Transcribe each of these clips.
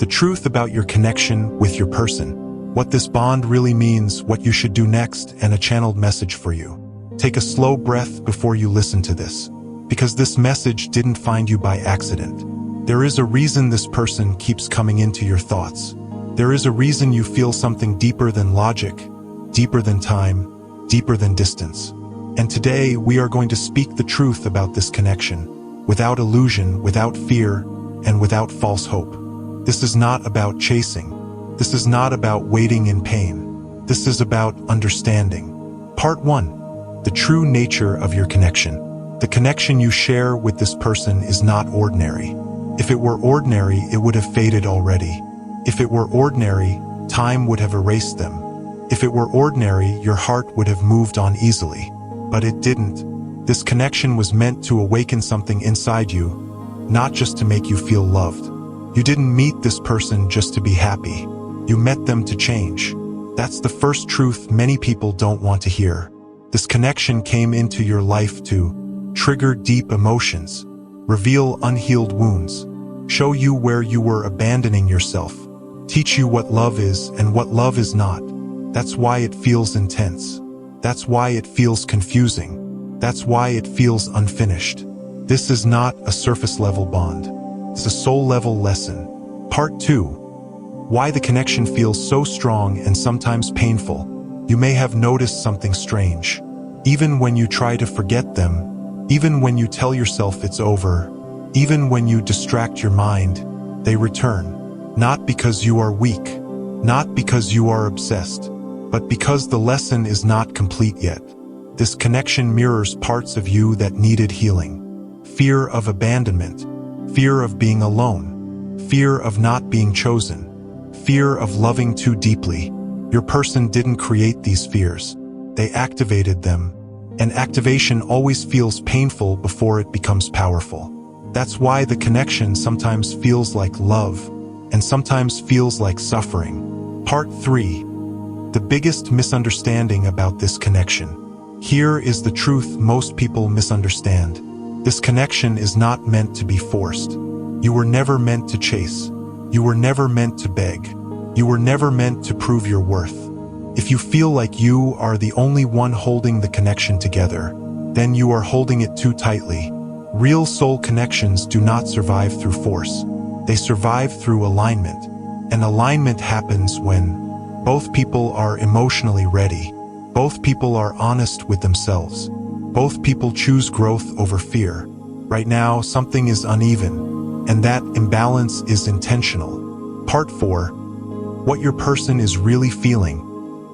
the truth about your connection with your person, what this bond really means, what you should do next, and a channeled message for you. Take a slow breath before you listen to this, because this message didn't find you by accident. There is a reason this person keeps coming into your thoughts. There is a reason you feel something deeper than logic, deeper than time, deeper than distance. And today we are going to speak the truth about this connection, without illusion, without fear, and without false hope. This is not about chasing. This is not about waiting in pain. This is about understanding. Part 1. The true nature of your connection. The connection you share with this person is not ordinary. If it were ordinary, it would have faded already. If it were ordinary, time would have erased them. If it were ordinary, your heart would have moved on easily. But it didn't. This connection was meant to awaken something inside you, not just to make you feel loved. You didn't meet this person just to be happy. You met them to change. That's the first truth many people don't want to hear. This connection came into your life to trigger deep emotions, reveal unhealed wounds, show you where you were abandoning yourself, teach you what love is and what love is not. That's why it feels intense. That's why it feels confusing. That's why it feels unfinished. This is not a surface-level bond. It's a soul-level lesson. Part 2. Why the connection feels so strong and sometimes painful. You may have noticed something strange. Even when you try to forget them, even when you tell yourself it's over, even when you distract your mind, they return. Not because you are weak, not because you are obsessed, but because the lesson is not complete yet. This connection mirrors parts of you that needed healing. Fear of abandonment, fear of being alone, fear of not being chosen, fear of loving too deeply. Your person didn't create these fears. They activated them, and activation always feels painful before it becomes powerful. That's why the connection sometimes feels like love, and sometimes feels like suffering. Part 3. The biggest misunderstanding about this connection. Here is the truth most people misunderstand. This connection is not meant to be forced. You were never meant to chase. You were never meant to beg. You were never meant to prove your worth. If you feel like you are the only one holding the connection together, then you are holding it too tightly. Real soul connections do not survive through force. They survive through alignment. And alignment happens when both people are emotionally ready. Both people are honest with themselves. Both people choose growth over fear. Right now, something is uneven, and that imbalance is intentional. Part 4. What your person is really feeling,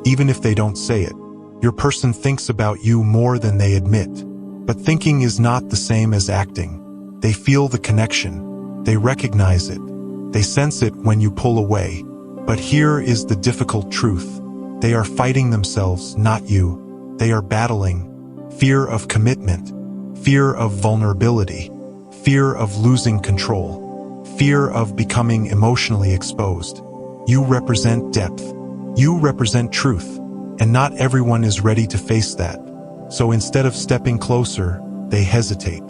even if they don't say it. Your person thinks about you more than they admit. But thinking is not the same as acting. They feel the connection. They recognize it. They sense it when you pull away. But here is the difficult truth. They are fighting themselves, not you. They are battling fear of commitment, fear of vulnerability, fear of losing control, fear of becoming emotionally exposed. You represent depth. You represent truth. And not everyone is ready to face that. So instead of stepping closer, they hesitate.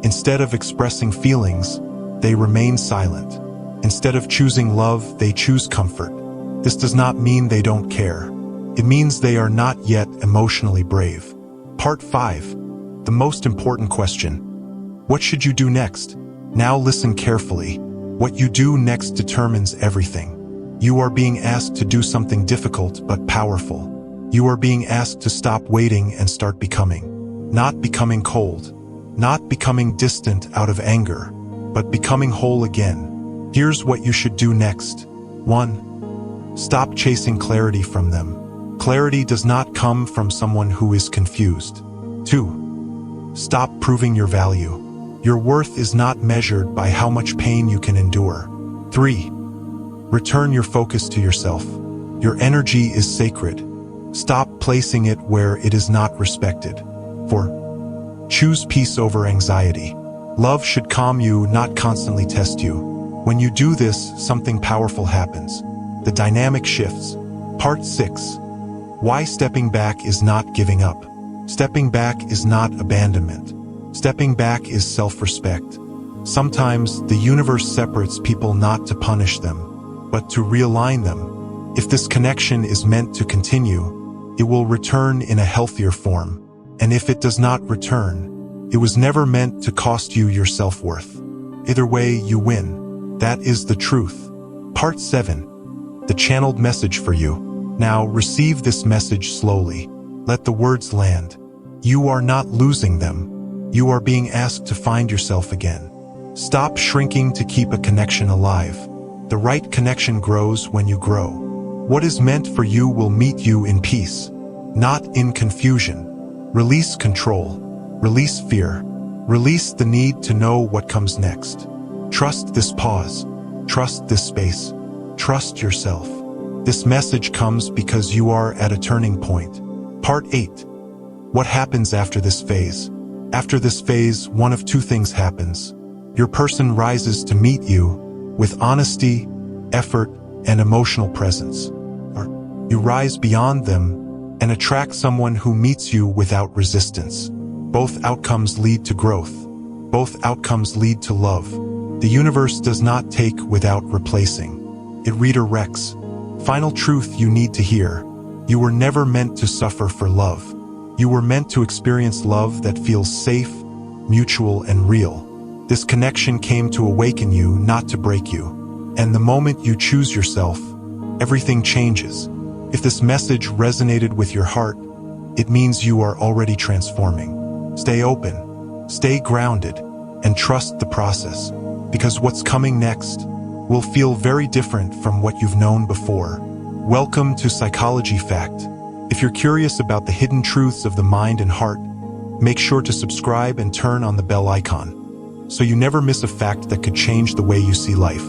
Instead of expressing feelings, they remain silent. Instead of choosing love, they choose comfort. This does not mean they don't care. It means they are not yet emotionally brave. Part 5. The most important question. What should you do next? Now listen carefully. What you do next determines everything. You are being asked to do something difficult but powerful. You are being asked to stop waiting and start becoming. Not becoming cold. Not becoming distant out of anger, but becoming whole again. Here's what you should do next. 1. Stop chasing clarity from them. Clarity does not come from someone who is confused. 2. Stop proving your value. Your worth is not measured by how much pain you can endure. 3. Return your focus to yourself. Your energy is sacred. Stop placing it where it is not respected. 4. Choose peace over anxiety. Love should calm you, not constantly test you. When you do this, something powerful happens. The dynamic shifts. Part 6. Why stepping back is not giving up. Stepping back is not abandonment. Stepping back is self-respect. Sometimes the universe separates people not to punish them, but to realign them. If this connection is meant to continue, it will return in a healthier form. And if it does not return, it was never meant to cost you your self-worth. Either way, you win. That is the truth. Part 7. The channeled message for you. Now, receive this message slowly. Let the words land. You are not losing them. You are being asked to find yourself again. Stop shrinking to keep a connection alive. The right connection grows when you grow. What is meant for you will meet you in peace, not in confusion. Release control. Release fear. Release the need to know what comes next. Trust this pause. Trust this space. Trust yourself. This message comes because you are at a turning point. Part 8. What happens after this phase? After this phase, one of two things happens. Your person rises to meet you with honesty, effort, and emotional presence. Or you rise beyond them and attract someone who meets you without resistance. Both outcomes lead to growth. Both outcomes lead to love. The universe does not take without replacing. It redirects. Final truth you need to hear. You were never meant to suffer for love. You were meant to experience love that feels safe, mutual, and real. This connection came to awaken you, not to break you. And the moment you choose yourself, everything changes. If this message resonated with your heart, it means you are already transforming. Stay open, stay grounded, and trust the process. Because what's coming next will feel very different from what you've known before. Welcome to Psychology Fact. If you're curious about the hidden truths of the mind and heart, make sure to subscribe and turn on the bell icon, so you never miss a fact that could change the way you see life.